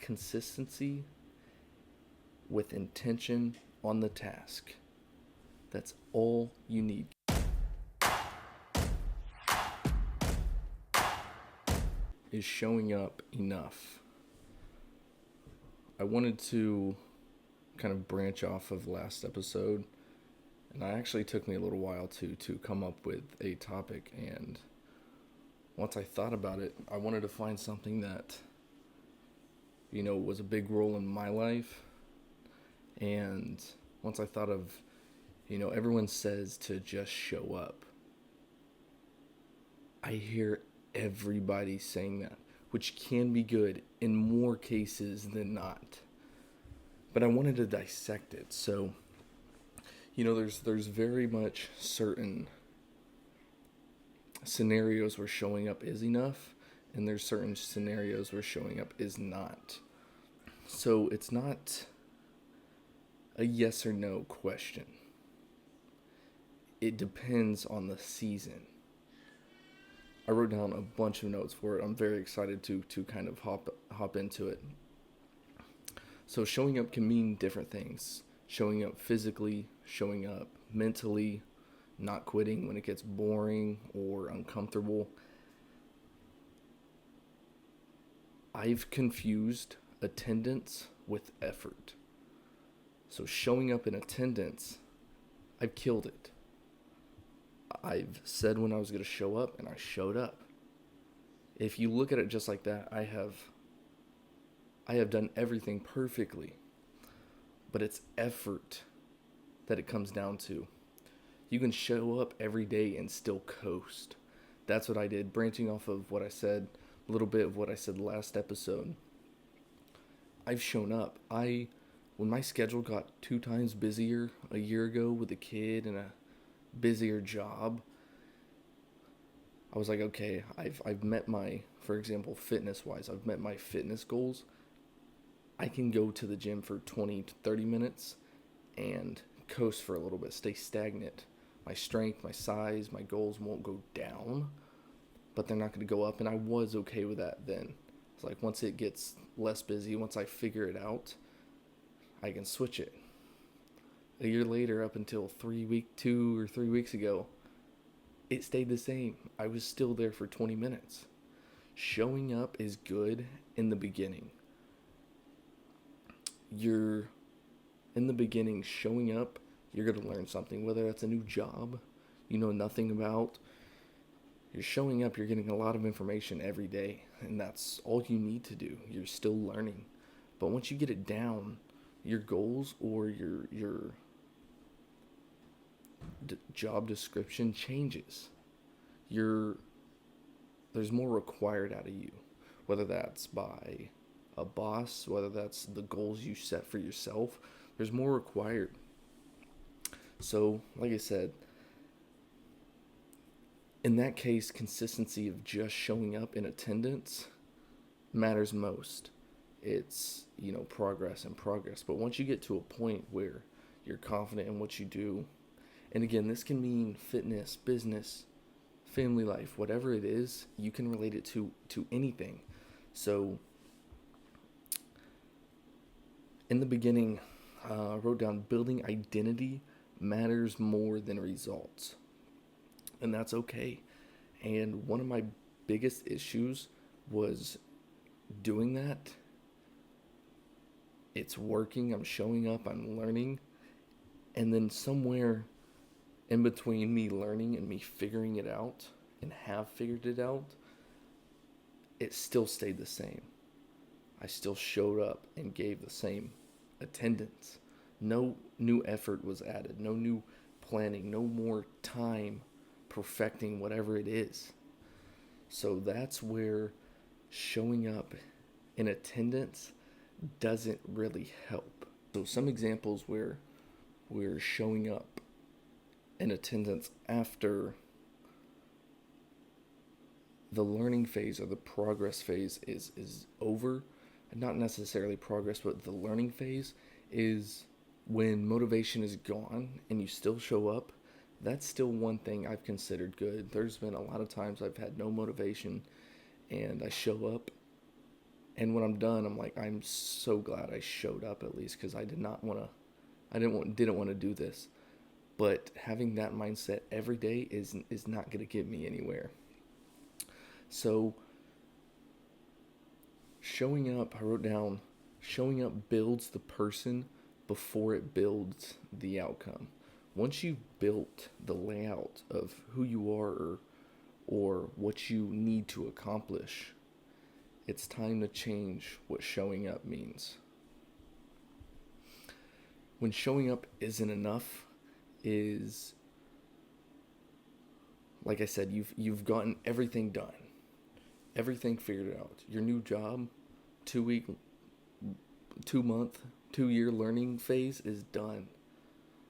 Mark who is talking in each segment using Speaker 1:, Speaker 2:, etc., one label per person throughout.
Speaker 1: consistency with intention on the task. That's all you need. Is showing up enough? I wanted to kind of branch off of last episode, and it actually took me a little while to come up with a topic, and once I thought about it, I wanted to find something that, was a big role in my life. And once I thought of, everyone says to just show up. I hear everybody saying that, which can be good in more cases than not. But I wanted to dissect it. So, there's very much certain scenarios where showing up is enough, and there's certain scenarios where showing up is not. So it's not a yes or no question. It depends on the season. I wrote down a bunch of notes for it. I'm very excited to kind of hop into it. So showing up can mean different things. Showing up physically, showing up mentally, not quitting when it gets boring or uncomfortable. I've confused attendance with effort. So showing up in attendance, I've killed it. I've said when I was going to show up, and I showed up. If you look at it just like that, I have done everything perfectly. But it's effort that it comes down to. You can show up every day and still coast. That's what I did, branching off of what I said, a little bit of what I said last episode. I've shown up. When my schedule got 2 times busier a year ago with a kid and a busier job, I was like, okay, I've met my, for example, fitness-wise, I've met my fitness goals. I can go to the gym for 20 to 30 minutes and coast for a little bit, stay stagnant. My strength, my size, my goals won't go down, but they're not going to go up, and I was okay with that then. It's like once it gets less busy, once I figure it out, I can switch it. A year later, up until 2 or 3 weeks ago, it stayed the same. I was still there for 20 minutes. Showing up is good in the beginning. In the beginning, showing up, you're going to learn something, whether that's a new job you know nothing about. You're showing up, you're getting a lot of information every day, and that's all you need to do. You're still learning. But once you get it down, your goals or your job description changes. There's more required out of you, whether that's by a boss, whether that's the goals you set for yourself. There's more required. So, like I said, in that case, consistency of just showing up in attendance matters most. It's, progress and progress. But once you get to a point where you're confident in what you do, and again, this can mean fitness, business, family life, whatever it is, you can relate it to anything. So, in the beginning, I wrote down building identity matters more than results. And that's okay. And one of my biggest issues was doing that. It's working, I'm showing up, I'm learning. And then somewhere in between me learning and me figuring it out and have figured it out, it still stayed the same. I still showed up and gave the same attendance. No new effort was added, no new planning, no more time perfecting whatever it is. So that's where showing up in attendance doesn't really help. So some examples where we're showing up in attendance after the learning phase or the progress phase is over, and not necessarily progress, but the learning phase is when motivation is gone and you still show up. That's still one thing I've considered good. There's been a lot of times I've had no motivation and I show up And when I'm done, I'm like, I'm so glad I showed up at least, because I did not want to, didn't want to do this. But having that mindset every day is not going to get me anywhere. So showing up, I wrote down, showing up builds the person before it builds the outcome. Once you've built the layout of who you are, or what you need to accomplish, it's time to change what showing up means. When showing up isn't enough, is, like I said, you've gotten everything done, everything figured out. Your new job, 2 week, 2 month, 2 year learning phase is done.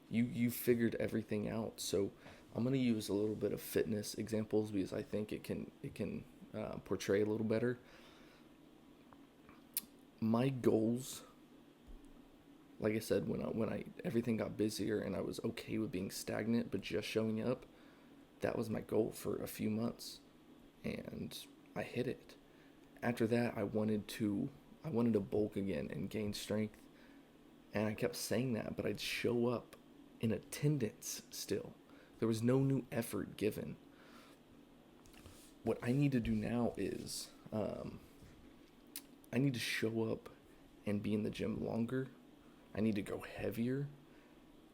Speaker 1: You figured everything out. So I'm gonna use a little bit of fitness examples because I think it can portray a little better. My goals, like I said, when I everything got busier and I was okay with being stagnant but just showing up, that was my goal for a few months, and I hit it. After that, I wanted to bulk again and gain strength, and I kept saying that, but I'd show up in attendance still. There was no new effort given. What I need to do now is I need to show up and be in the gym longer. I need to go heavier.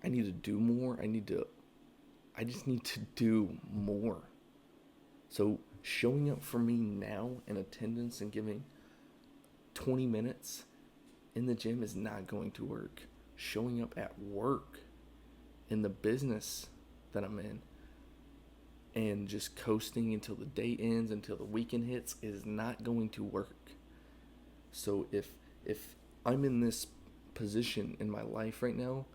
Speaker 1: I need to do more. I just need to do more. So showing up for me now in attendance and giving 20 minutes in the gym is not going to work. Showing up at work, in the business that I'm in, and just coasting until the day ends, until the weekend hits, is not going to work. So if I'm in this position in my life right now,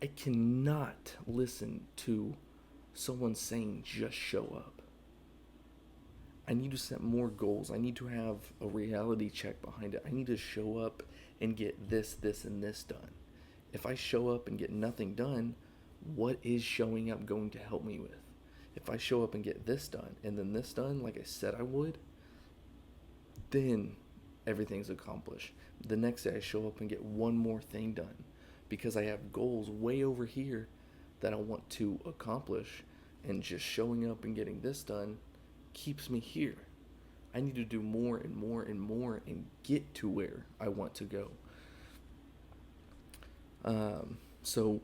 Speaker 1: I cannot listen to someone saying just show up. I need to set more goals. I need to have a reality check behind it. I need to show up and get this, and this done. If I show up and get nothing done, what is showing up going to help me with? If I show up and get this done and then this done, like I said I would, then everything's accomplished. The next day I show up and get one more thing done because I have goals way over here that I want to accomplish, and just showing up and getting this done keeps me here. I need to do more and more and more and get to where I want to go. So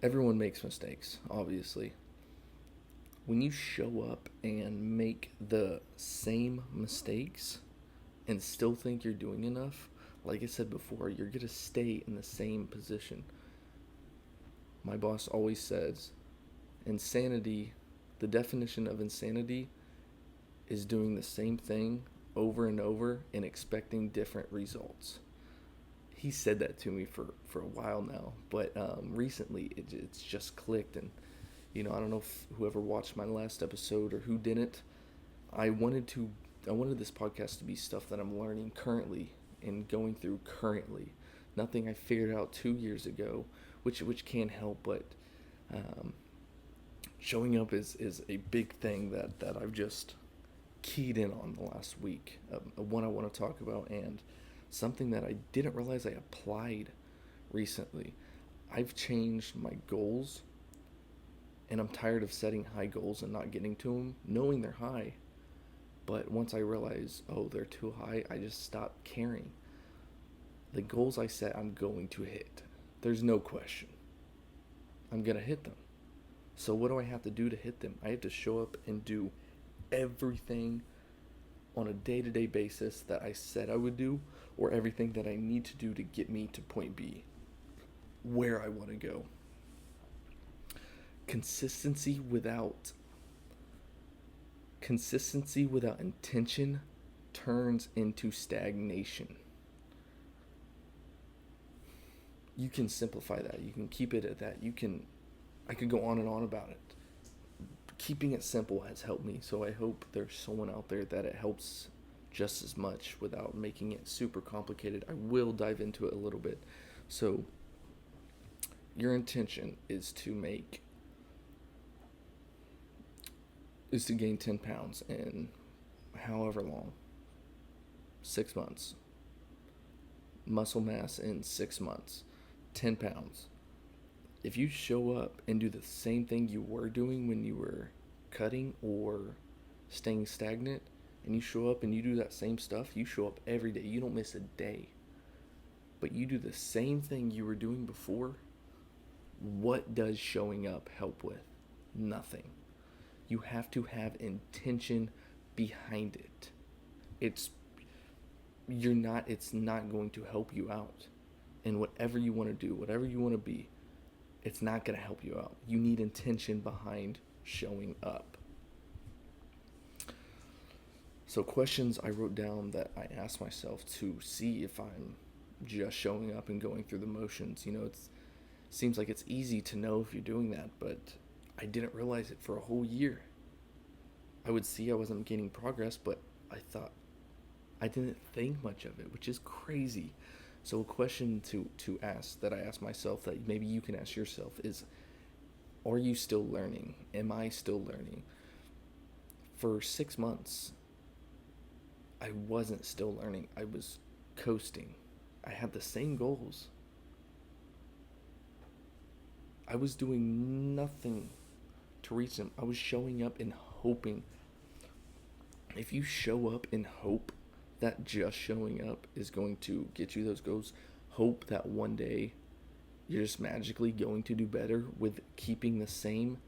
Speaker 1: everyone makes mistakes, obviously. When you show up and make the same mistakes and still think you're doing enough, like I said before, you're going to stay in the same position. My boss always says, insanity, the definition of insanity is doing the same thing over and over and expecting different results. He said that to me for a while now, but recently it's just clicked. And I don't know if whoever watched my last episode or who didn't. I wanted this podcast to be stuff that I'm learning currently and going through currently. Nothing I figured out 2 years ago, which can help, but showing up is a big thing that I've just keyed in on the last week. One I want to talk about, and something that I didn't realize I applied recently. I've changed my goals, and I'm tired of setting high goals and not getting to them, knowing they're high. But once I realize, oh, they're too high, I just stop caring. The goals I set, I'm going to hit. There's no question. I'm going to hit them. So what do I have to do to hit them? I have to show up and do everything on a day-to-day basis that I said I would do, or everything that I need to do to get me to point B, where I want to go. Consistency without intention turns into stagnation. You can simplify that. You can keep it at that. I could go on and on about it. Keeping it simple has helped me, so I hope there's someone out there that it helps just as much without making it super complicated. I will dive into it a little bit. So your intention is to make is to gain 10 pounds in however long, 6 months. Muscle mass in 6 months, 10 pounds. If you show up and do the same thing you were doing when you were cutting or staying stagnant, and you show up and you do that same stuff, you show up every day, you don't miss a day, but you do the same thing you were doing before, what does showing up help with? Nothing. You have to have intention behind it. It's it's not going to help you out. And whatever you want to do, whatever you want to be, it's not going to help you out. You need intention behind showing up. So questions I wrote down that I asked myself to see if I'm just showing up and going through the motions. It seems like it's easy to know if you're doing that, but I didn't realize it for a whole year. I would see I wasn't gaining progress, but I didn't think much of it, which is crazy. So a question to ask that I ask myself that maybe you can ask yourself is, are you still learning? Am I still learning? For 6 months, I wasn't still learning. I was coasting. I had the same goals. I was doing nothing to reach them. I was showing up and hoping. If you show up in hope that just showing up is going to get you those goals, hope that one day you're just magically going to do better with keeping the same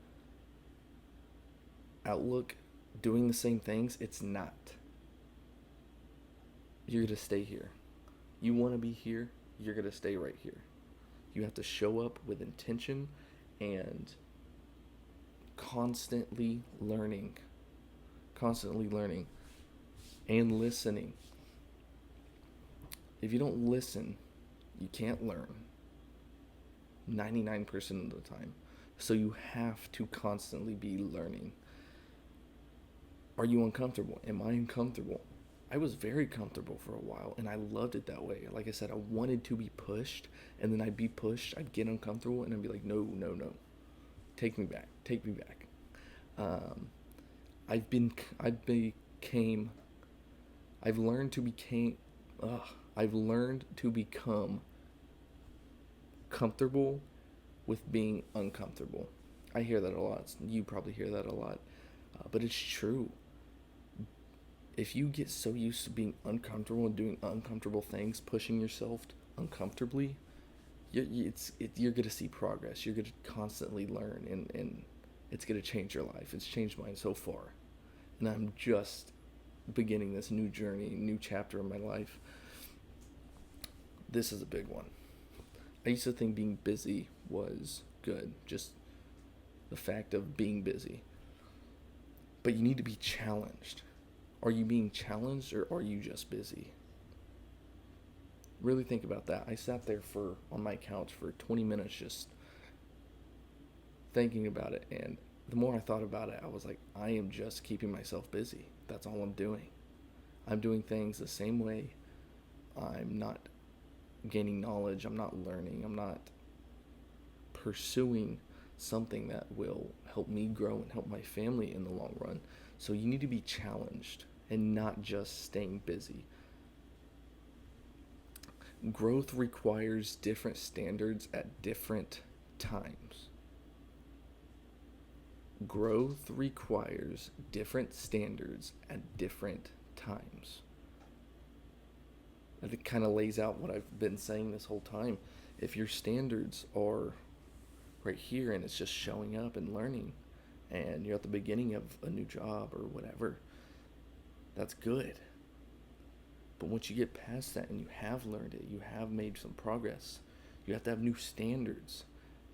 Speaker 1: outlook, doing the same things, it's not. You're going to stay here. You want to be here, you're going to stay right here. You have to show up with intention and constantly learning and listening. If you don't listen, you can't learn 99% of the time. So you have to constantly be learning. Are you uncomfortable? Am I uncomfortable? I was very comfortable for a while, and I loved it that way. Like I said, I wanted to be pushed, and then I'd be pushed, I'd get uncomfortable, and I'd be like, no. Take me back. I've learned to become comfortable with being uncomfortable. I hear that a lot. You probably hear that a lot. But it's true. If you get so used to being uncomfortable and doing uncomfortable things, pushing yourself uncomfortably, you're going to see progress. You're going to constantly learn, and it's going to change your life. It's changed mine so far. And I'm just beginning this new journey, new chapter in my life. This is a big one. I used to think being busy was good, just the fact of being busy. But you need to be challenged. Are you being challenged, or are you just busy? Really think about that. I sat there on my couch for 20 minutes just thinking about it, and the more I thought about it, I was like, I am just keeping myself busy. That's all I'm doing. I'm doing things the same way. I'm not gaining knowledge. I'm not learning. I'm not pursuing something that will help me grow and help my family in the long run. So you need to be challenged and not just staying busy. Growth requires different standards at different times. Growth requires different standards at different times. It kind of lays out what I've been saying this whole time. If your standards are right here and it's just showing up and learning, and you're at the beginning of a new job or whatever, that's good. But once you get past that and you have learned it, you have made some progress, you have to have new standards.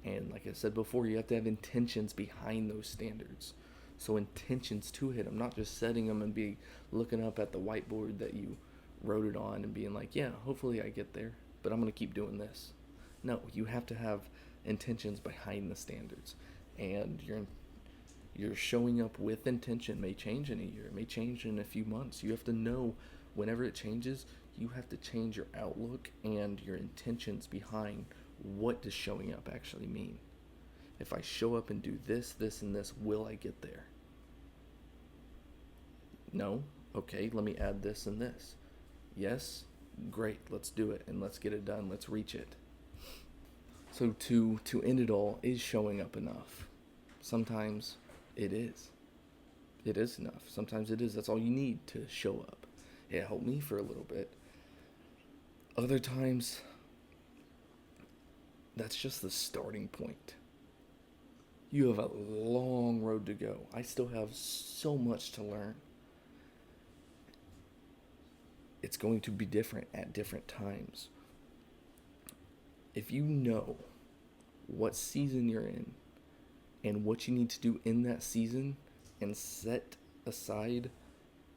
Speaker 1: And like I said before, you have to have intentions behind those standards. So intentions to hit them, not just setting them and be looking up at the whiteboard that you wrote it on and being like, yeah, hopefully I get there, but I'm going to keep doing this. No, you have to have intentions behind the standards. And you're showing up with intention may change in a year, it may change in a few months. You have to know whenever it changes, you have to change your outlook and your intentions behind what does showing up actually mean. If I show up and do this, this, and this, will I get there? No? Okay, let me add this and this. Yes? Great, let's do it and let's get it done. Let's reach it. So to end it all, is showing up enough? Sometimes it is. It is enough. Sometimes it is. That's all you need to show up. It helped me for a little bit. Other times, that's just the starting point. You have a long road to go. I still have so much to learn. It's going to be different at different times. If you know what season you're in and what you need to do in that season and set aside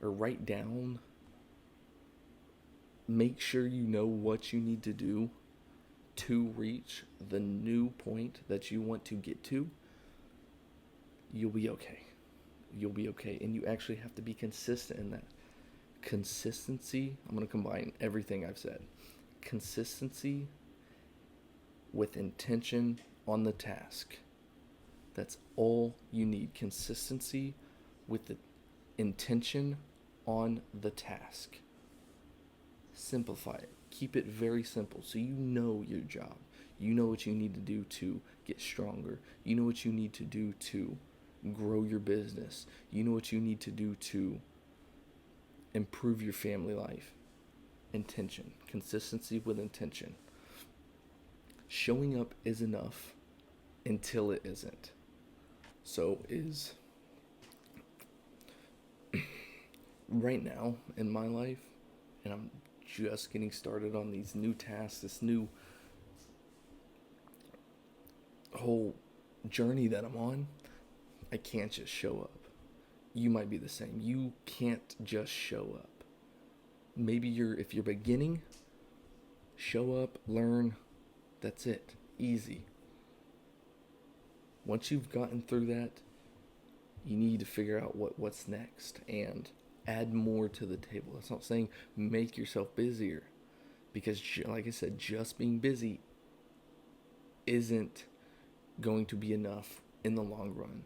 Speaker 1: or write down, make sure you know what you need to do to reach the new point that you want to get to, you'll be okay. You'll be okay. And you actually have to be consistent in that. Consistency, I'm going to combine everything I've said. Consistency with intention on the task. That's all you need. Consistency with the intention on the task. Simplify it. Keep it very simple so you know your job. You know what you need to do to get stronger. You know what you need to do to grow your business. You know what you need to do to improve your family life. Intention. Consistency with intention. Showing up is enough until it isn't. So is right now in my life, and I'm just getting started on these new tasks, this new whole journey that I'm on, I can't just show up. You might be the same. You can't just show up. Maybe if you're beginning, show up, learn, that's it. Easy. Once you've gotten through that, you need to figure out what's next and add more to the table. That's not saying make yourself busier, because like I said, just being busy isn't going to be enough in the long run.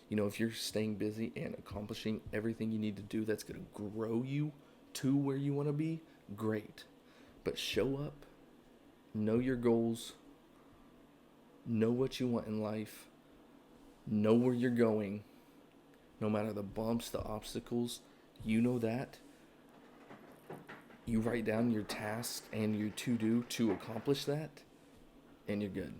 Speaker 1: You know, if you're staying busy and accomplishing everything you need to do that's going to grow you to where you want to be, great. But show up, know your goals, know what you want in life, know where you're going, no matter the bumps, the obstacles, you know that. You write down your tasks and your to-do to accomplish that, and you're good.